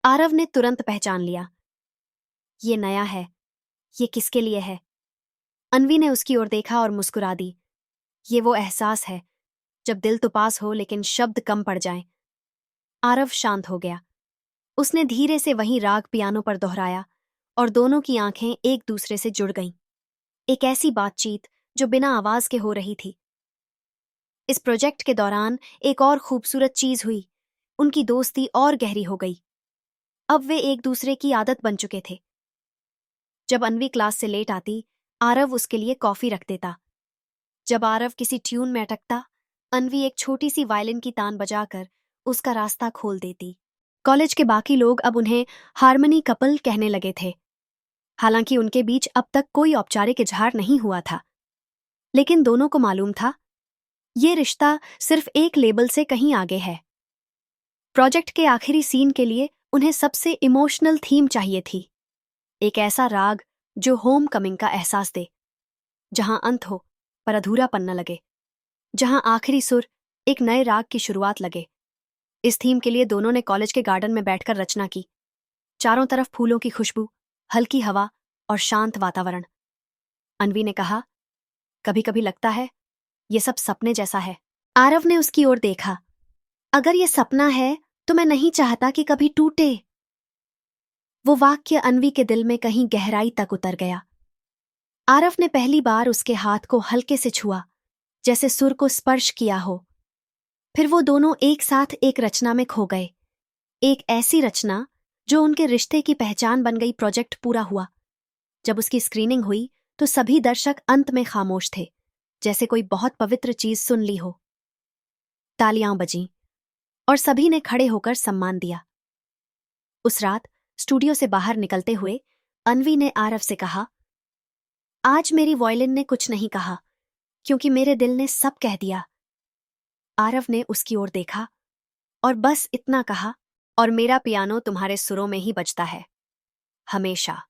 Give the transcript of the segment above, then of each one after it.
आरव ने तुरंत पहचान लिया। ये नया है। ये किसके लिए है? अन्वी ने उसकी ओर देखा और मुस्कुरा दी। ये वो एहसास है जब दिल तो पास हो लेकिन शब्द कम पड़ जाएं। आरव शांत हो गया। उसने धीरे से वही राग पियानो पर दोहराया और दोनों की आंखें एक दूसरे से जुड़ गईं। एक ऐसी बातचीत जो बिना आवाज के हो रही थी। इस प्रोजेक्ट के दौरान एक और खूबसूरत चीज हुई। उनकी दोस्ती और गहरी हो गई। अब वे एक दूसरे की आदत बन चुके थे। जब अन्वी क्लास से लेट आती, आरव उसके लिए कॉफी रख देता। जब आरव किसी ट्यून में अटकता, अन्वी एक छोटी सी वायलिन की तान बजाकर उसका रास्ता खोल देती। कॉलेज के बाकी लोग अब उन्हें हार्मनी कपल कहने लगे थे। हालांकि उनके बीच अब तक कोई औपचारिक इजहार नहीं हुआ था, लेकिन दोनों को मालूम था ये रिश्ता सिर्फ एक लेबल से कहीं आगे है। प्रोजेक्ट के आखिरी सीन के लिए उन्हें सबसे इमोशनल थीम चाहिए थी। एक ऐसा राग जो होम कमिंग का एहसास दे, जहां अंत हो पर अधूरापन न लगे, जहां आखिरी सुर एक नए राग की शुरुआत लगे। इस थीम के लिए दोनों ने कॉलेज के गार्डन में बैठकर रचना की। चारों तरफ फूलों की खुशबू, हल्की हवा और शांत वातावरण। अन्वी ने कहा, कभी कभी लगता है ये सब सपने जैसा है। आरव ने उसकी ओर देखा। अगर ये सपना है तो मैं नहीं चाहता कि कभी टूटे। वो वाक्य अन्वी के दिल में कहीं गहराई तक उतर गया। आरव ने पहली बार उसके हाथ को हल्के से छुआ, जैसे सुर को स्पर्श किया हो। फिर वो दोनों एक साथ एक रचना में खो गए। एक ऐसी रचना जो उनके रिश्ते की पहचान बन गई। प्रोजेक्ट पूरा हुआ। जब उसकी स्क्रीनिंग हुई तो सभी दर्शक अंत में खामोश थे, जैसे कोई बहुत पवित्र चीज सुन ली हो। तालियां बजीं और सभी ने खड़े होकर सम्मान दिया। उस रात स्टूडियो से बाहर निकलते हुए अन्वी ने आरव से कहा, आज मेरी वॉयलिन ने कुछ नहीं कहा, क्योंकि मेरे दिल ने सब कह दिया। आरव ने उसकी ओर देखा और बस इतना कहा, और मेरा पियानो तुम्हारे सुरों में ही बजता है, हमेशा।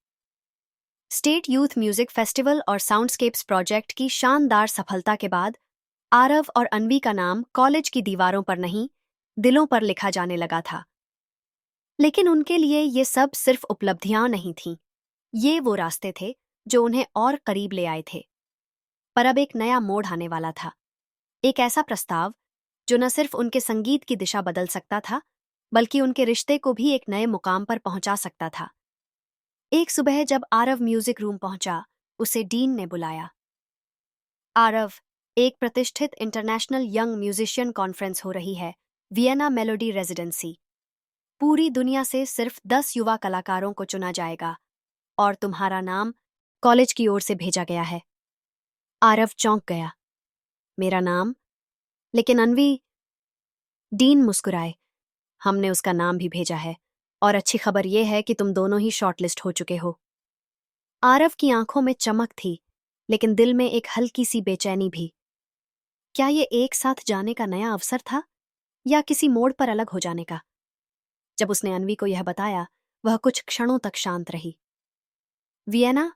स्टेट यूथ म्यूजिक फेस्टिवल और साउंडस्केप्स प्रोजेक्ट की शानदार सफलता के बाद आरव और अन्वी का नाम कॉलेज की दीवारों पर नहीं, दिलों पर लिखा जाने लगा था। लेकिन उनके लिए ये सब सिर्फ उपलब्धियां नहीं थीं। ये वो रास्ते थे जो उन्हें और करीब ले आए थे। पर अब एक नया मोड़ आने वाला था। एक ऐसा प्रस्ताव जो न सिर्फ उनके संगीत की दिशा बदल सकता था, बल्कि उनके रिश्ते को भी एक नए मुकाम पर पहुंचा सकता था। एक सुबह जब आरव म्यूजिक रूम पहुंचा, उसे डीन ने बुलाया। आरव, एक प्रतिष्ठित इंटरनेशनल यंग म्यूजिशियन कॉन्फ्रेंस हो रही है, वियना मेलोडी रेजिडेंसी। पूरी दुनिया से सिर्फ 10 युवा कलाकारों को चुना जाएगा और तुम्हारा नाम कॉलेज की ओर से भेजा गया है। आरव चौंक गया। मेरा नाम? लेकिन अन्वी। डीन मुस्कुराए। हमने उसका नाम भी भेजा है, और अच्छी खबर यह है कि तुम दोनों ही शॉर्टलिस्ट हो चुके हो। आरव की आंखों में चमक थी, लेकिन दिल में एक हल्की सी बेचैनी भी। क्या ये एक साथ जाने का नया अवसर था, या किसी मोड़ पर अलग हो जाने का? जब उसने अन्वी को यह बताया, वह कुछ क्षणों तक शांत रही। वियना?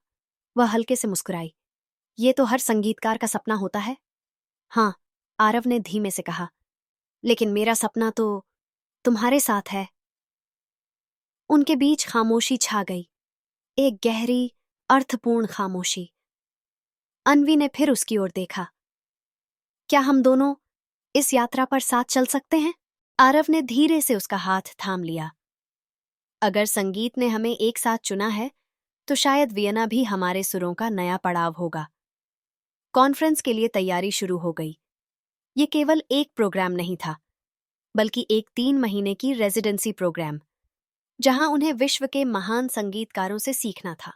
वह हल्के से मुस्कुराई। ये तो हर संगीतकार का सपना होता है। हाँ, आरव ने धीमे से कहा, लेकिन मेरा सपना तो तुम्हारे साथ है। उनके बीच खामोशी छा गई, एक गहरी, अर्थपूर्ण खामोशी। अन्वी ने फिर उसकी ओर देखा। क्या हम दोनों इस यात्रा पर साथ चल सकते हैं? आरव ने धीरे से उसका हाथ थाम लिया। अगर संगीत ने हमें एक साथ चुना है, तो शायद वियना भी हमारे सुरों का नया पड़ाव होगा। कॉन्फ्रेंस के लिए तैयारी शुरू हो गई। ये केवल एक प्रोग्राम नहीं था, बल्कि एक 3 महीने की रेजिडेंसी प्रोग्राम, जहां उन्हें विश्व के महान संगीतकारों से सीखना था।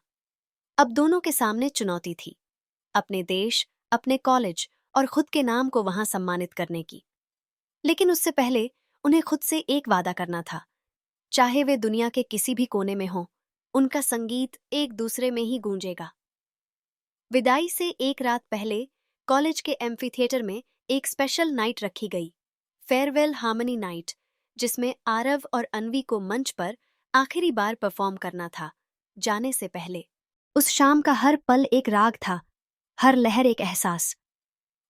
अब दोनों के सामने चुनौती थी, अपने देश, अपने कॉलेज और खुद के नाम को वहां सम्मानित करने की। लेकिन उससे पहले उन्हें खुद से एक वादा करना था। चाहे वे दुनिया के किसी भी कोने में हों, उनका संगीत एक दूसरे में ही गूंजेगा। विदाई से एक रात पहले कॉलेज के एम्फी थिएटर में एक स्पेशल नाइट रखी गई, फेयरवेल हार्मनी नाइट, जिसमें आरव और अन्वी को मंच पर आखिरी बार परफॉर्म करना था, जाने से पहले। उस शाम का हर पल एक राग था, हर लहर एक एहसास।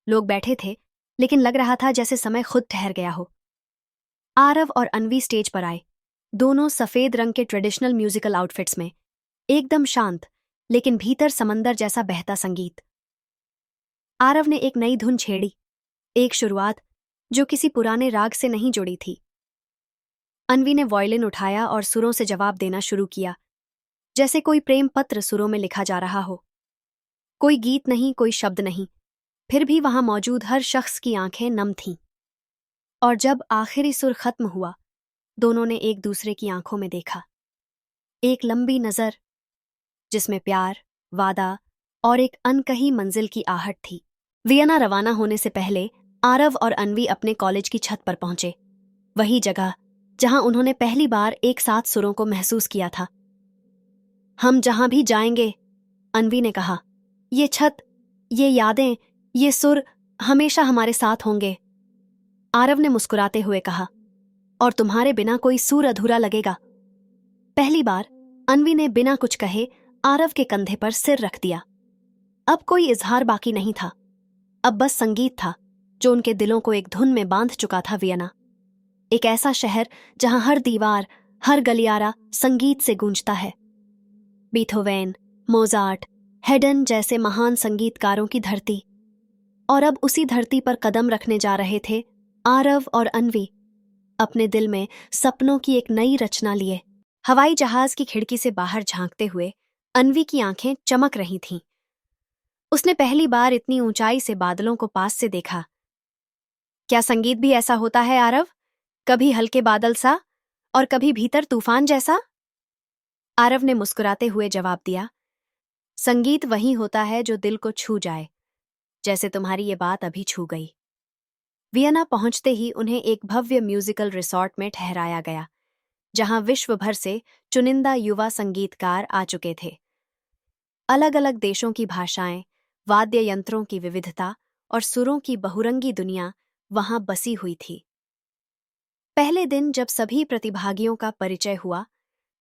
लोग बैठे थे, लेकिन लग रहा था जैसे समय खुद ठहर गया हो। आरव और अन्वी स्टेज पर आए, दोनों सफेद रंग के ट्रेडिशनल म्यूजिकल आउटफिट्स में, एकदम शांत लेकिन भीतर समंदर जैसा बहता संगीत। आरव ने एक नई धुन छेड़ी, एक शुरुआत जो किसी पुराने राग से नहीं जुड़ी थी। अन्वी ने वॉयलिन उठाया और सुरों से जवाब देना शुरू किया, जैसे कोई प्रेम पत्र सुरों में लिखा जा रहा हो। कोई गीत नहीं, कोई शब्द नहीं, फिर भी वहां मौजूद हर शख्स की आंखें नम थीं। और जब आखिरी सुर खत्म हुआ, दोनों ने एक दूसरे की आंखों में देखा। एक लंबी नजर जिसमें प्यार, वादा और एक अनकही मंजिल की आहट थी। वियना रवाना होने से पहले आरव और अन्वी अपने कॉलेज की छत पर पहुंचे, वही जगह जहां उन्होंने पहली बार एक साथ सुरों को महसूस किया था। हम जहां भी जाएंगे, अन्वी ने कहा, ये छत, ये यादें, ये सुर हमेशा हमारे साथ होंगे। आरव ने मुस्कुराते हुए कहा, और तुम्हारे बिना कोई सुर अधूरा लगेगा। पहली बार अन्वी ने बिना कुछ कहे आरव के कंधे पर सिर रख दिया। अब कोई इजहार बाकी नहीं था, अब बस संगीत था जो उनके दिलों को एक धुन में बांध चुका था। वियना, एक ऐसा शहर जहां हर दीवार, हर गलियारा संगीत से गूंजता है। बीथोवेन, मोजार्ट, हैडन जैसे महान संगीतकारों की धरती। और अब उसी धरती पर कदम रखने जा रहे थे आरव और अन्वी, अपने दिल में सपनों की एक नई रचना लिए। हवाई जहाज की खिड़की से बाहर झांकते हुए अन्वी की आंखें चमक रही थीं। उसने पहली बार इतनी ऊंचाई से बादलों को पास से देखा। क्या संगीत भी ऐसा होता है आरव? कभी हल्के बादल सा और कभी भीतर तूफान जैसा? आरव ने मुस्कुराते हुए जवाब दिया, संगीत वही होता है जो दिल को छू जाए, जैसे तुम्हारी ये बात अभी छू गई। वियना पहुंचते ही उन्हें एक भव्य म्यूजिकल रिसॉर्ट में ठहराया गया, जहां विश्व भर से चुनिंदा युवा संगीतकार आ चुके थे। अलग अलग देशों की भाषाएं, वाद्य यंत्रों की विविधता और सुरों की बहुरंगी दुनिया वहां बसी हुई थी। पहले दिन जब सभी प्रतिभागियों का परिचय हुआ,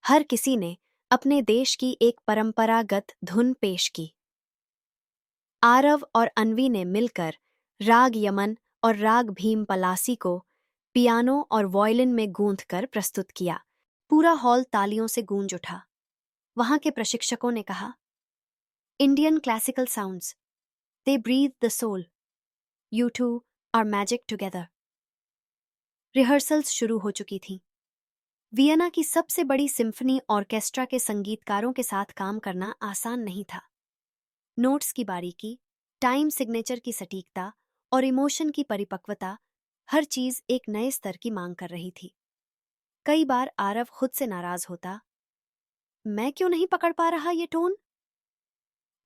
हर किसी ने अपने देश की एक परंपरागत धुन पेश की। आरव और अन्वी ने मिलकर राग यमन और राग भीम पलासी को पियानो और वॉयलिन में गूंथकर प्रस्तुत किया। पूरा हॉल तालियों से गूंज उठा। वहां के प्रशिक्षकों ने कहा, Indian classical sounds, they breathe the soul, you two are magic together. Rehearsals शुरू हो चुकी थीं। वियना की सबसे बड़ी सिम्फनी ऑर्केस्ट्रा के संगीतकारों के साथ काम करना आसान नहीं था। नोट्स की बारीकी, टाइम सिग्नेचर की सटीकता और इमोशन की परिपक्वता, हर चीज एक नए स्तर की मांग कर रही थी। कई बार आरव खुद से नाराज होता, मैं क्यों नहीं पकड़ पा रहा ये टोन?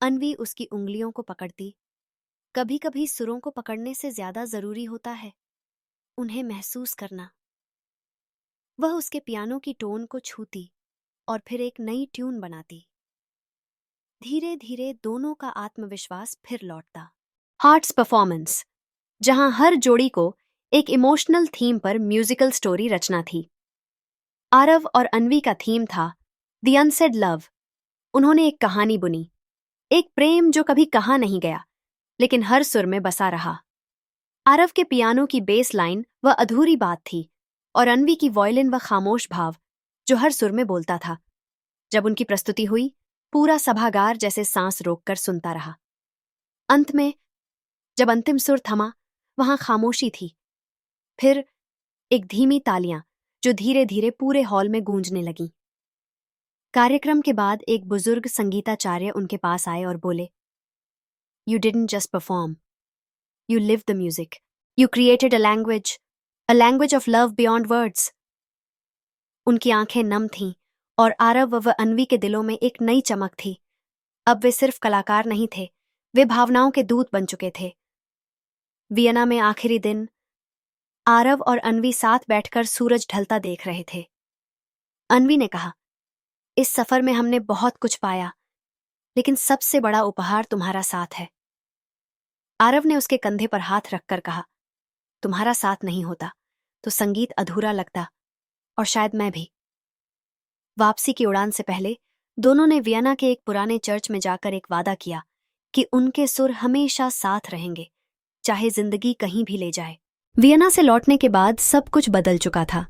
अन्वी उसकी उंगलियों को पकड़ती। कभी कभी सुरों को पकड़ने से ज्यादा जरूरी होता है उन्हें महसूस करना। वह उसके पियानो की टोन को छूती और फिर एक नई ट्यून बनाती। धीरे धीरे दोनों का आत्मविश्वास फिर लौटता। हार्ट्स परफॉर्मेंस, जहां हर जोड़ी को एक इमोशनल थीम पर म्यूजिकल स्टोरी रचना थी। आरव और अन्वी का थीम था द अनसेड लव। उन्होंने एक कहानी बुनी, एक प्रेम जो कभी कहा नहीं गया लेकिन हर सुर में बसा रहा। आरव के पियानो की बेस लाइन वह अधूरी बात थी और अन्वी की वॉयलिन व खामोश भाव जो हर सुर में बोलता था। जब उनकी प्रस्तुति हुई, पूरा सभागार जैसे सांस रोककर सुनता रहा। अंत में जब अंतिम सुर थमा, वहां खामोशी थी, फिर एक धीमी तालियां जो धीरे धीरे पूरे हॉल में गूंजने लगीं। कार्यक्रम के बाद एक बुजुर्ग संगीताचार्य उनके पास आए और बोले, you didn't just perform, you live the music, you created a language of love beyond words. उनकी आंखें नम थीं और आरव व अन्वी के दिलों में एक नई चमक थी। अब वे सिर्फ कलाकार नहीं थे, वे भावनाओं के दूत बन चुके थे। वियना में आखिरी दिन आरव और अन्वी साथ बैठकर सूरज ढलता देख रहे थे। अन्वी ने कहा, इस सफर में हमने बहुत कुछ पाया, लेकिन सबसे बड़ा उपहार तुम्हारा साथ है। आरव ने उसके कंधे पर हाथ रखकर कहा, तुम्हारा साथ नहीं होता तो संगीत अधूरा लगता, और शायद मैं भी। वापसी की उड़ान से पहले दोनों ने वियना के एक पुराने चर्च में जाकर एक वादा किया कि उनके सुर हमेशा साथ रहेंगे, चाहे जिंदगी कहीं भी ले जाए। वियना से लौटने के बाद सब कुछ बदल चुका था।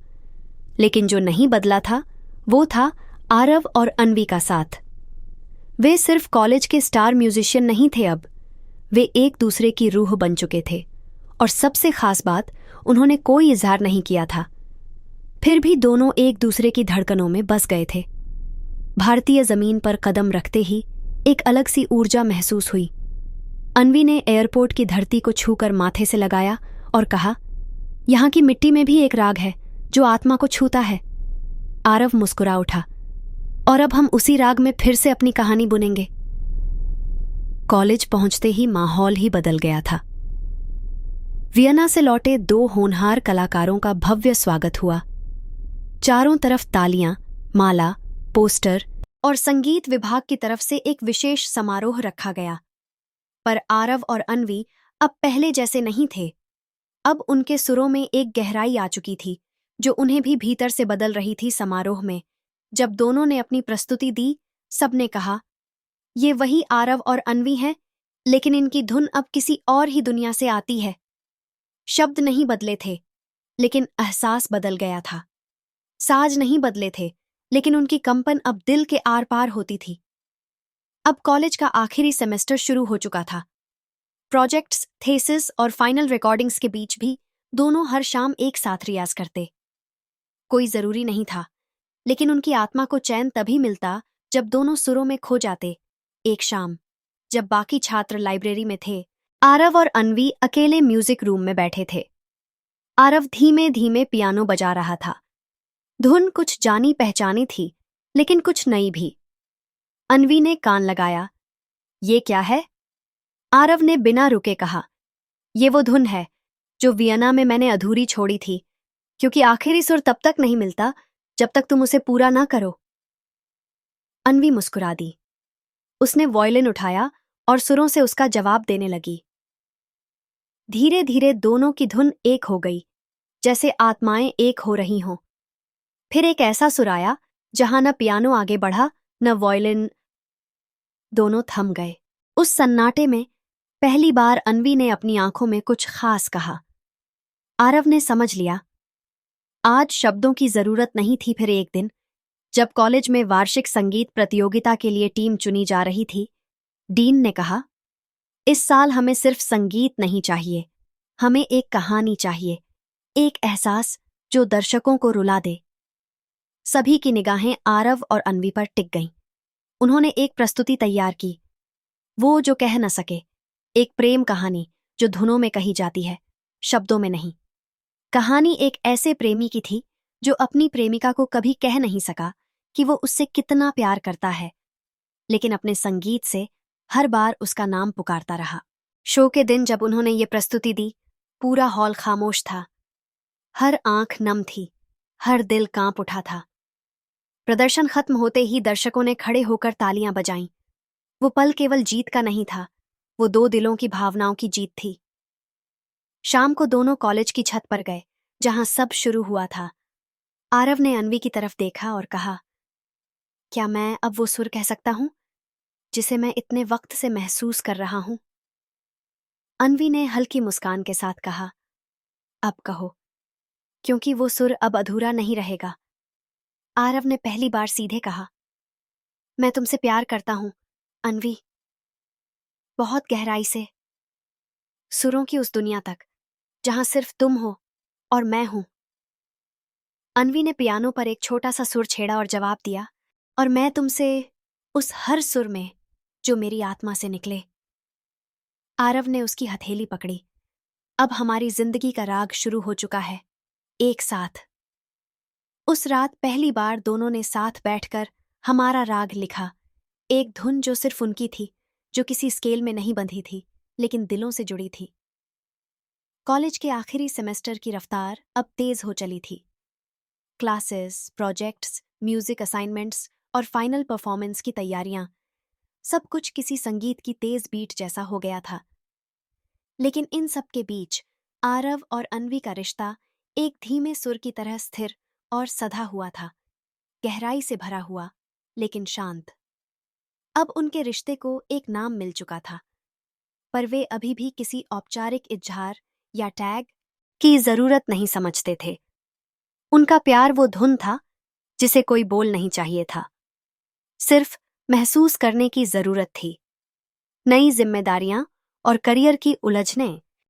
लेकिन जो नहीं बदला था वो था आरव और अन्वी का साथ। वे सिर्फ कॉलेज के स्टार म्यूजिशियन नहीं थे, अब वे एक दूसरे की रूह बन चुके थे। और सबसे खास बात, उन्होंने कोई इजहार नहीं किया था, फिर भी दोनों एक दूसरे की धड़कनों में बस गए थे। भारतीय जमीन पर कदम रखते ही एक अलग सी ऊर्जा महसूस हुई। अन्वी ने एयरपोर्ट की धरती को छूकर माथे से लगाया और कहा, यहाँ की मिट्टी में भी एक राग है जो आत्मा को छूता है। आरव मुस्कुरा उठा, और अब हम उसी राग में फिर से अपनी कहानी बुनेंगे। कॉलेज पहुंचते ही माहौल ही बदल गया था। वियना से लौटे 2 होनहार कलाकारों का भव्य स्वागत हुआ। चारों तरफ तालियां, माला, पोस्टर और संगीत विभाग की तरफ से एक विशेष समारोह रखा गया। पर आरव और अन्वी अब पहले जैसे नहीं थे। अब उनके सुरों में एक गहराई आ चुकी थी जो उन्हें भी भीतर से बदल रही थी। समारोह में जब दोनों ने अपनी प्रस्तुति दी, सबने कहा, ये वही आरव और अन्वी हैं, लेकिन इनकी धुन अब किसी और ही दुनिया से आती है। शब्द नहीं बदले थे, लेकिन एहसास बदल गया था। साज नहीं बदले थे, लेकिन उनकी कंपन अब दिल के आर पार होती थी। अब कॉलेज का आखिरी सेमेस्टर शुरू हो चुका था। प्रोजेक्ट्स, थेसिस और फाइनल रिकॉर्डिंग्स के बीच भी दोनों हर शाम एक साथ रियाज करते। कोई जरूरी नहीं था, लेकिन उनकी आत्मा को चैन तभी मिलता जब दोनों सुरों में खो जाते। एक शाम जब बाकी छात्र लाइब्रेरी में थे, आरव और अन्वी अकेले म्यूजिक रूम में बैठे थे। आरव धीमे धीमे पियानो बजा रहा था। धुन कुछ जानी पहचानी थी, लेकिन कुछ नई भी। अन्वी ने कान लगाया। ये क्या है? आरव ने बिना रुके कहा, ये वो धुन है जो वियना में मैंने अधूरी छोड़ी थी, क्योंकि आखिरी सुर तब तक नहीं मिलता जब तक तुम उसे पूरा ना करो। अन्वी मुस्कुरा दी। उसने वॉयलिन उठाया और सुरों से उसका जवाब देने लगी। धीरे धीरे दोनों की धुन एक हो गई, जैसे आत्माएं एक हो रही हों। फिर एक ऐसा सुर आया जहां न पियानो आगे बढ़ा न वॉयलिन। दोनों थम गए। उस सन्नाटे में पहली बार अन्वी ने अपनी आंखों में कुछ खास कहा। आरव ने समझ लिया, आज शब्दों की जरूरत नहीं थी। फिर एक दिन जब कॉलेज में वार्षिक संगीत प्रतियोगिता के लिए टीम चुनी जा रही थी, डीन ने कहा, इस साल हमें सिर्फ संगीत नहीं चाहिए, हमें एक कहानी चाहिए, एक एहसास जो दर्शकों को रुला दे। सभी की निगाहें आरव और अन्वी पर टिक गईं। उन्होंने एक प्रस्तुति तैयार की, वो जो कह न सके, एक प्रेम कहानी जो धुनों में कही जाती है, शब्दों में नहीं। कहानी एक ऐसे प्रेमी की थी जो अपनी प्रेमिका को कभी कह नहीं सका कि वो उससे कितना प्यार करता है, लेकिन अपने संगीत से हर बार उसका नाम पुकारता रहा। शो के दिन जब उन्होंने ये प्रस्तुति दी, पूरा हॉल खामोश था। हर आंख नम थी, हर दिल कांप उठा था। प्रदर्शन खत्म होते ही दर्शकों ने खड़े होकर तालियां बजाईं। वो पल केवल जीत का नहीं था, वो 2 दिलों की भावनाओं की जीत थी। शाम को दोनों कॉलेज की छत पर गए, जहां सब शुरू हुआ था। आरव ने अन्वी की तरफ देखा और कहा, क्या मैं अब वो सुर कह सकता हूं जिसे मैं इतने वक्त से महसूस कर रहा हूं? अन्वी ने हल्की मुस्कान के साथ कहा, अब कहो, क्योंकि वो सुर अब अधूरा नहीं रहेगा। आरव ने पहली बार सीधे कहा, मैं तुमसे प्यार करता हूं, अन्वी, बहुत गहराई से, सुरों की उस दुनिया तक जहां सिर्फ तुम हो और मैं हूं। अन्वी ने पियानो पर एक छोटा सा सुर छेड़ा और जवाब दिया, और मैं तुमसे उस हर सुर में जो मेरी आत्मा से निकले। आरव ने उसकी हथेली पकड़ी। अब हमारी जिंदगी का राग शुरू हो चुका है, एक साथ। उस रात पहली बार दोनों ने साथ बैठकर हमारा राग लिखा, एक धुन जो सिर्फ उनकी थी, जो किसी स्केल में नहीं बंधी थी, लेकिन दिलों से जुड़ी थी। कॉलेज के आखिरी सेमेस्टर की रफ्तार अब तेज हो चली थी। क्लासेस, प्रोजेक्ट्स, म्यूजिक असाइनमेंट्स और फाइनल परफॉर्मेंस की तैयारियां, सब कुछ किसी संगीत की तेज बीट जैसा हो गया था। लेकिन इन सब के बीच आरव और अन्वी का रिश्ता एक धीमे सुर की तरह स्थिर और सधा हुआ था, गहराई से भरा हुआ, लेकिन शांत। अब उनके रिश्ते को एक नाम मिल चुका था, पर वे अभी भी किसी औपचारिक इजहार या टैग की जरूरत नहीं समझते थे। उनका प्यार वो धुन था जिसे कोई बोल नहीं चाहिए था, सिर्फ महसूस करने की जरूरत थी। नई जिम्मेदारियां और करियर की उलझनें